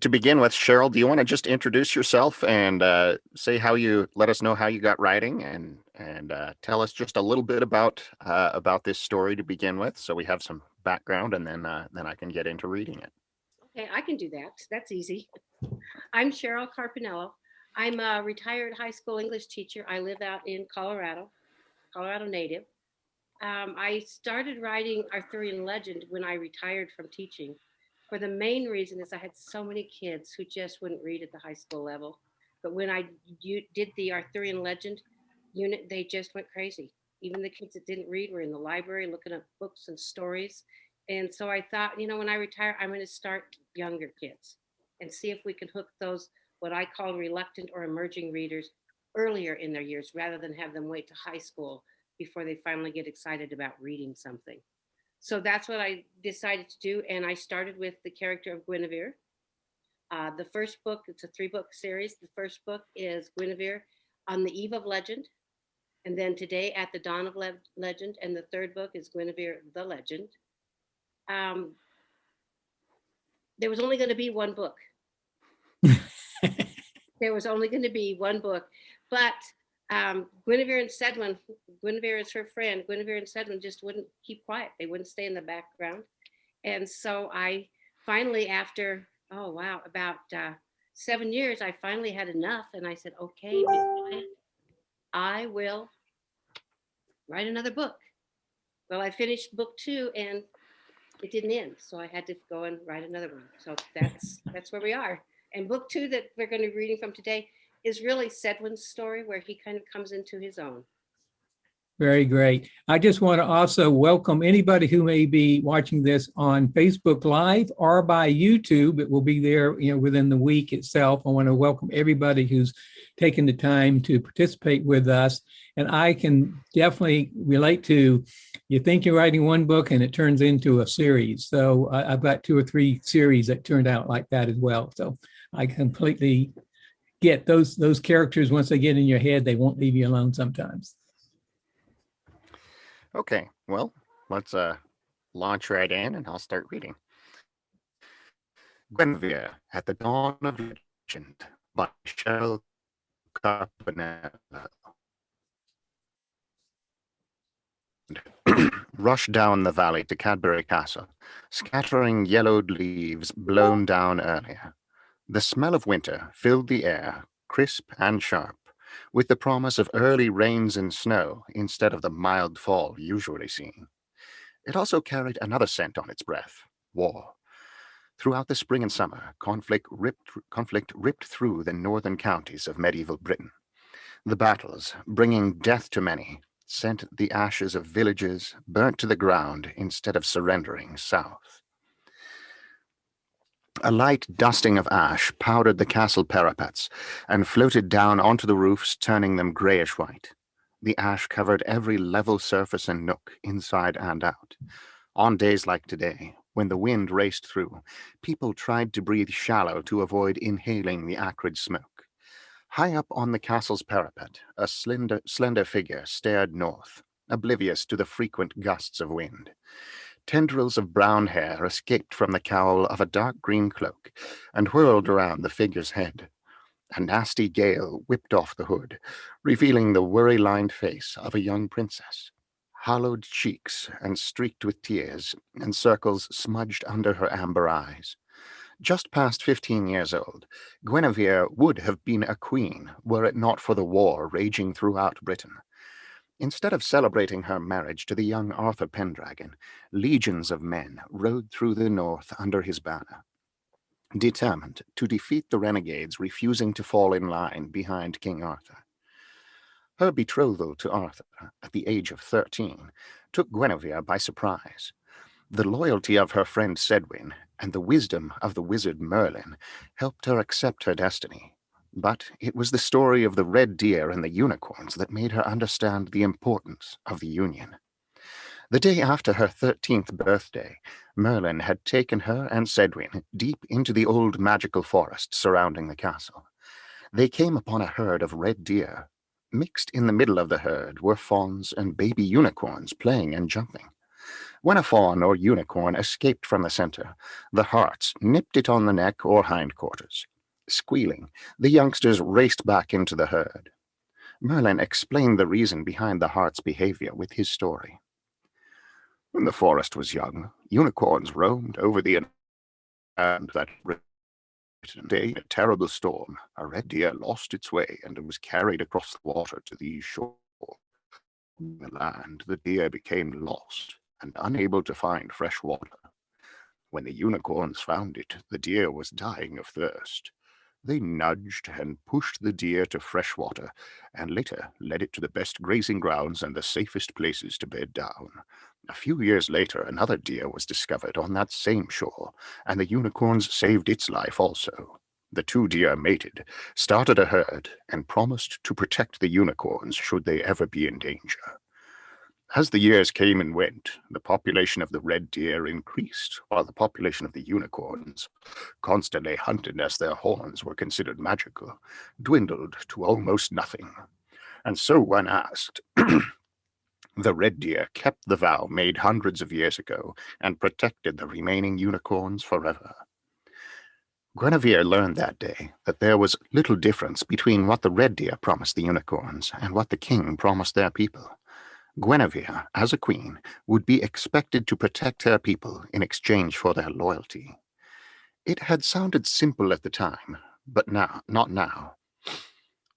To begin with, Cheryl, do you want to just introduce yourself and say how you let us know how you got writing and tell us just a little bit about this story to begin with, so we have some background, and then I can get into reading it. Okay, I can do that. That's easy. I'm Cheryl Carpinello. I'm a retired high school English teacher. I live out in Colorado native. I started writing Arthurian legend when I retired from teaching. For the main reason is I had so many kids who just wouldn't read at the high school level. But when did the Arthurian legend unit, they just went crazy. Even the kids that didn't read were in the library looking up books and stories. And so I thought, when I retire, I'm going to start younger kids and see if we can hook those, what I call reluctant or emerging readers, earlier in their years rather than have them wait to high school before they finally get excited about reading something. So that's what I decided to do. And I started with the character of Guinevere. The first book, it's a 3-book series. The first book is Guinevere on the Eve of Legend. And then Today at the Dawn of Legend. And the third book is Guinevere the Legend. There was only going to be one book. There was only going to be one book. But Guinevere and Cedwyn, Guinevere is her friend. Guinevere and Cedwyn just wouldn't keep quiet. They wouldn't stay in the background. And so I finally, after, about 7 years, I finally had enough. And I said, okay, I will write another book. Well, I finished book 2 and it didn't end. So I had to go and write another one. So that's where we are. And book 2 that we're going to be reading from today is really Cedwyn's story, where he kind of comes into his own. Very great. I just want to also welcome anybody who may be watching this on Facebook Live or by YouTube. It will be there, within the week itself. I want to welcome everybody who's taken the time to participate with us. And I can definitely relate to, you think you're writing one book and it turns into a series. So I've got 2 or 3 series that turned out like that as well. So I completely get those characters. Once they get in your head, they won't leave you alone sometimes. Okay, well, let's launch right in, and I'll start reading. Guinevere at the Dawn of Legend by Cheryl Carpinello. Rush down the valley to Cadbury Castle, scattering yellowed leaves blown down earlier. The smell of winter filled the air, crisp and sharp, with the promise of early rains and snow instead of the mild fall usually seen. It also carried another scent on its breath: war. Throughout the spring and summer, conflict ripped through the northern counties of medieval Britain. The battles, bringing death to many, sent the ashes of villages burnt to the ground instead of surrendering south. A light dusting of ash powdered the castle parapets and floated down onto the roofs, turning them grayish-white. The ash covered every level surface and nook, inside and out. On days like today, when the wind raced through, people tried to breathe shallow to avoid inhaling the acrid smoke. High up on the castle's parapet, a slender figure stared north, oblivious to the frequent gusts of wind. Tendrils of brown hair escaped from the cowl of a dark green cloak and whirled around the figure's head. A nasty gale whipped off the hood, revealing the worry-lined face of a young princess. Hollowed cheeks and streaked with tears, and circles smudged under her amber eyes. Just past 15 years old, Guinevere would have been a queen were it not for the war raging throughout Britain. Instead of celebrating her marriage to the young Arthur Pendragon, legions of men rode through the north under his banner, determined to defeat the renegades refusing to fall in line behind King Arthur. Her betrothal to Arthur, at the age of 13, took Guinevere by surprise. The loyalty of her friend Cedwyn and the wisdom of the wizard Merlyn helped her accept her destiny. But it was the story of the red deer and the unicorns that made her understand the importance of the union. The day after her 13th birthday, Merlyn had taken her and Cedwyn deep into the old magical forest surrounding the castle. They came upon a herd of red deer. Mixed in the middle of the herd were fawns and baby unicorns playing and jumping. When a fawn or unicorn escaped from the center, the harts nipped it on the neck or hindquarters. Squealing, the youngsters raced back into the herd. Merlyn explained the reason behind the hart's behavior with his story. When the forest was young, unicorns roamed over the land that day, in a terrible storm, a red deer lost its way and was carried across the water to the shore. In the land, the deer became lost and unable to find fresh water. When the unicorns found it, the deer was dying of thirst. They nudged and pushed the deer to fresh water, and later led it to the best grazing grounds and the safest places to bed down. A few years later, another deer was discovered on that same shore, and the unicorns saved its life also. The two deer mated, started a herd, and promised to protect the unicorns should they ever be in danger. As the years came and went, the population of the red deer increased, while the population of the unicorns, constantly hunted as their horns were considered magical, dwindled to almost nothing. And so when asked, the red deer kept the vow made hundreds of years ago and protected the remaining unicorns forever. Guinevere learned that day that there was little difference between what the red deer promised the unicorns and what the king promised their people. Guinevere, as a queen, would be expected to protect her people in exchange for their loyalty. It had sounded simple at the time, but not now.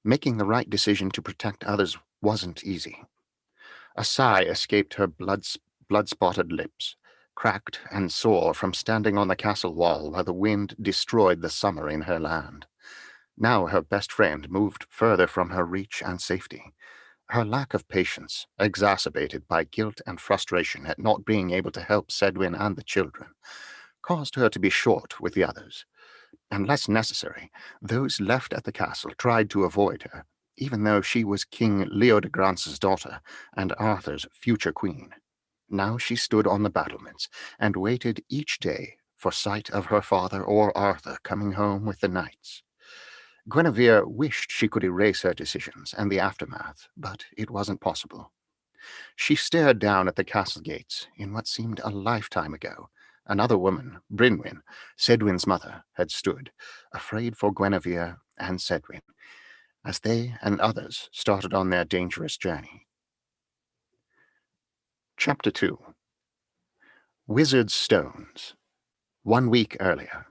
Making the right decision to protect others wasn't easy. A sigh escaped her blood-spotted lips, cracked and sore from standing on the castle wall while the wind destroyed the summer in her land. Now her best friend moved further from her reach and safety. Her lack of patience, exacerbated by guilt and frustration at not being able to help Cedwyn and the children, caused her to be short with the others. Unless necessary, those left at the castle tried to avoid her, even though she was King Leodegrance's daughter and Arthur's future queen. Now she stood on the battlements and waited each day for sight of her father or Arthur coming home with the knights. Guinevere wished she could erase her decisions and the aftermath, but it wasn't possible. She stared down at the castle gates in what seemed a lifetime ago. Another woman, Brynwyn, Cedwyn's mother, had stood, afraid for Guinevere and Cedwyn, as they and others started on their dangerous journey. Chapter 2. Wizard's Stones. 1 week earlier.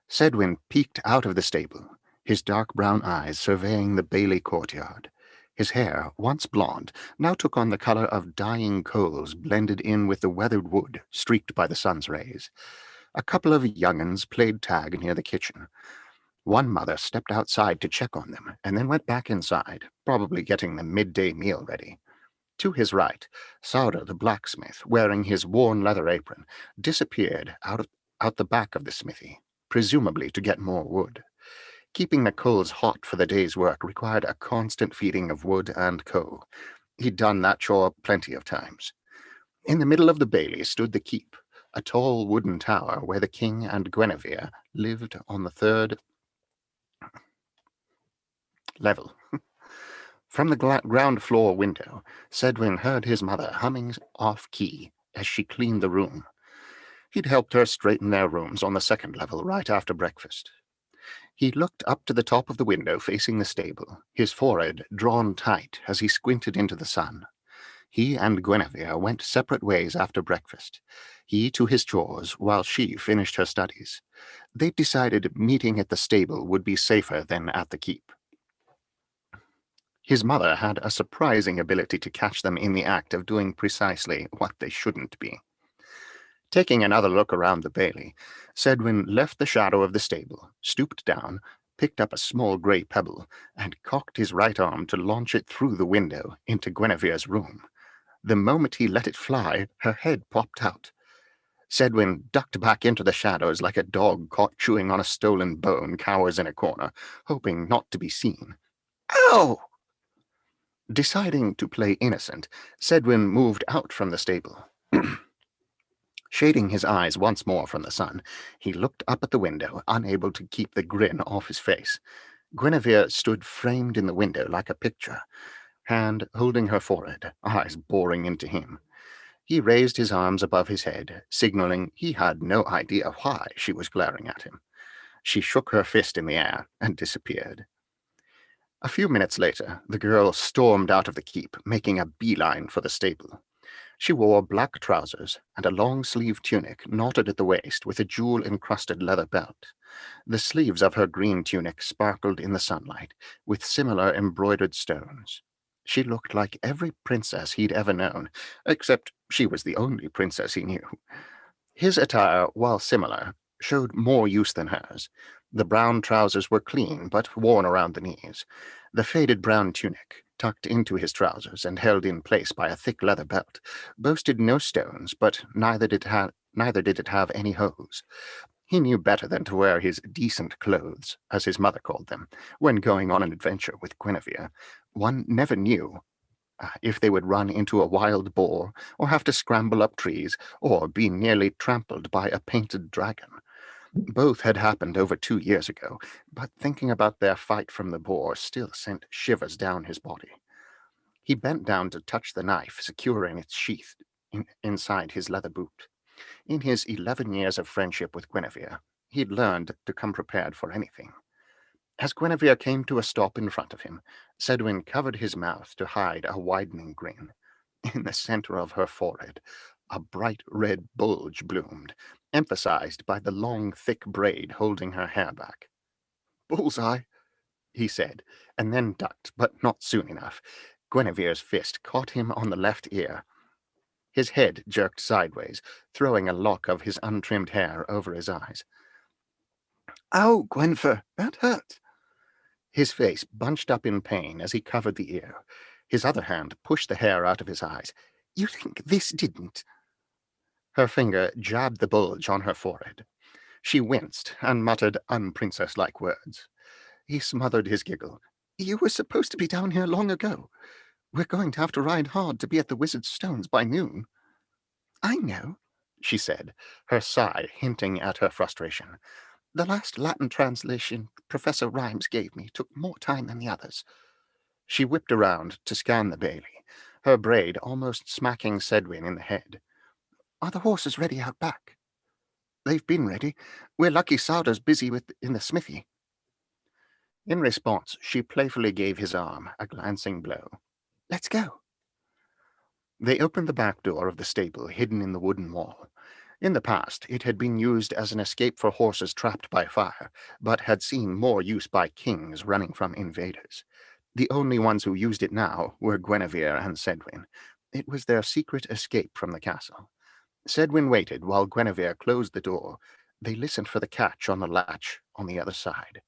Cedwyn peeked out of the stable, his dark brown eyes surveying the Bailey courtyard. His hair, once blonde, now took on the color of dying coals blended in with the weathered wood streaked by the sun's rays. A couple of young'uns played tag near the kitchen. One mother stepped outside to check on them and then went back inside, probably getting the midday meal ready. To his right, Sauder the blacksmith, wearing his worn leather apron, disappeared out the back of the smithy, presumably to get more wood. Keeping the coals hot for the day's work required a constant feeding of wood and coal. He'd done that chore plenty of times. In the middle of the bailey stood the keep, a tall wooden tower where the king and Guinevere lived on the 3rd level. From the ground floor window, Cedwyn heard his mother humming off-key as she cleaned the room. He'd helped her straighten their rooms on the 2nd level right after breakfast. He looked up to the top of the window facing the stable, his forehead drawn tight as he squinted into the sun. He and Guinevere went separate ways after breakfast, he to his chores while she finished her studies. They'd decided meeting at the stable would be safer than at the keep. His mother had a surprising ability to catch them in the act of doing precisely what they shouldn't be. Taking another look around the bailey, Cedwyn left the shadow of the stable, stooped down, picked up a small grey pebble, and cocked his right arm to launch it through the window into Guinevere's room. The moment he let it fly, her head popped out. Cedwyn ducked back into the shadows like a dog caught chewing on a stolen bone cowers in a corner, hoping not to be seen. Ow! Deciding to play innocent, Cedwyn moved out from the stable. Shading his eyes once more from the sun, he looked up at the window, unable to keep the grin off his face. Guinevere stood framed in the window like a picture, hand holding her forehead, eyes boring into him. He raised his arms above his head, signaling he had no idea why she was glaring at him. She shook her fist in the air and disappeared. A few minutes later, the girl stormed out of the keep, making a beeline for the stable. She wore black trousers and a long-sleeved tunic knotted at the waist with a jewel-encrusted leather belt. The sleeves of her green tunic sparkled in the sunlight, with similar embroidered stones. She looked like every princess he'd ever known, except she was the only princess he knew. His attire, while similar, showed more use than hers. The brown trousers were clean, but worn around the knees. The faded brown tunic, tucked into his trousers and held in place by a thick leather belt, boasted no stones, but neither did it have any hose. He knew better than to wear his decent clothes, as his mother called them, when going on an adventure with Guinevere. One never knew if they would run into a wild boar, or have to scramble up trees, or be nearly trampled by a painted dragon. Both had happened over 2 years ago, but thinking about their fight from the boar still sent shivers down his body. He bent down to touch the knife secure in its sheath inside his leather boot. In his 11 years of friendship with Guinevere, he'd learned to come prepared for anything. As Guinevere came to a stop in front of him, Cedwyn covered his mouth to hide a widening grin. In the center of her forehead, a bright red bulge bloomed, emphasized by the long, thick braid holding her hair back. "Bullseye," he said, and then ducked, but not soon enough. Guinevere's fist caught him on the left ear. His head jerked sideways, throwing a lock of his untrimmed hair over his eyes. "Ow, Gwenfer, that hurt." His face bunched up in pain as he covered the ear. His other hand pushed the hair out of his eyes. "You think this didn't?" Her finger jabbed the bulge on her forehead. She winced and muttered unprincess-like words. He smothered his giggle. "You were supposed to be down here long ago. We're going to have to ride hard to be at the Wizard's Stones by noon." "I know," she said, her sigh hinting at her frustration. "The last Latin translation Professor Rhymes gave me took more time than the others." She whipped around to scan the bailey, her braid almost smacking Cedwyn in the head. "Are the horses ready out back?" "They've been ready. We're lucky Sauder's busy in the smithy." In response, she playfully gave his arm a glancing blow. "Let's go." They opened the back door of the stable hidden in the wooden wall. In the past, it had been used as an escape for horses trapped by fire, but had seen more use by kings running from invaders. The only ones who used it now were Guinevere and Cedwyn. It was their secret escape from the castle. Cedwyn waited while Guinevere closed the door. They listened for the catch on the latch on the other side.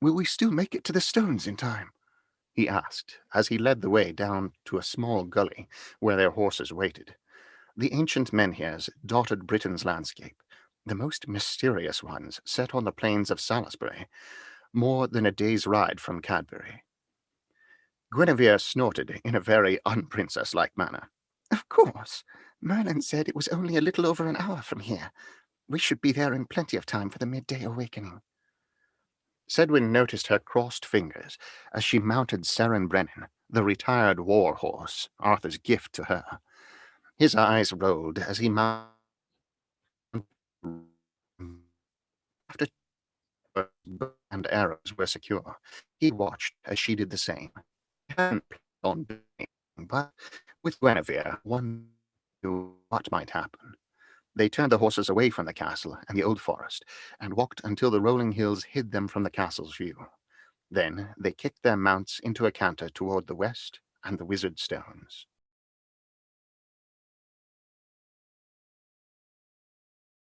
"Will we still make it to the stones in time?" he asked, as he led the way down to a small gully where their horses waited. The ancient menhirs dotted Britain's landscape, the most mysterious ones set on the plains of Salisbury, more than a day's ride from Cadbury. Guinevere snorted in a very unprincess-like manner. "Of course. Merlyn said it was only a little over an hour from here. We should be there in plenty of time for the midday awakening." Cedwyn noticed her crossed fingers as she mounted Seren Brennan, the retired war horse, Arthur's gift to her. His eyes rolled as he mounted. After bow and arrows were secure, he watched as she did the same. He hadn't planned on doing anything, but with Guinevere, one knew what might happen. They turned the horses away from the castle and the old forest, and walked until the rolling hills hid them from the castle's view. Then they kicked their mounts into a canter toward the west and the Wizard's Stones.